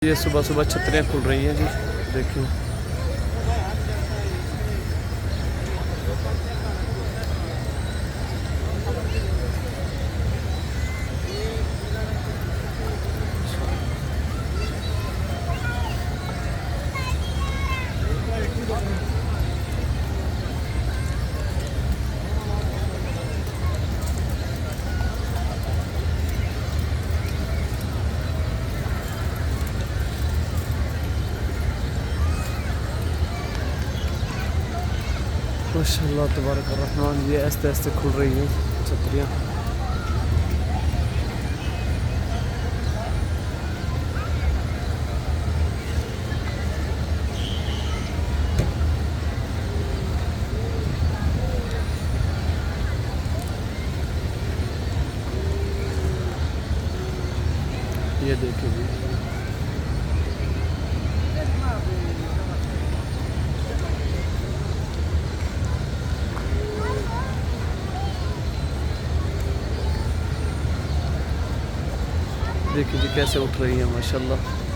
ये सुबह सुबह छतरियाँ खुल रही हैं जी, देखिए। माशाल्लाह तबारक रहमान, ये आस्ते आस्ते खुल रही हैं छतरियाँ। ये देखिए जी, देखिए जी कैसे उठ रही है माशाल्लाह।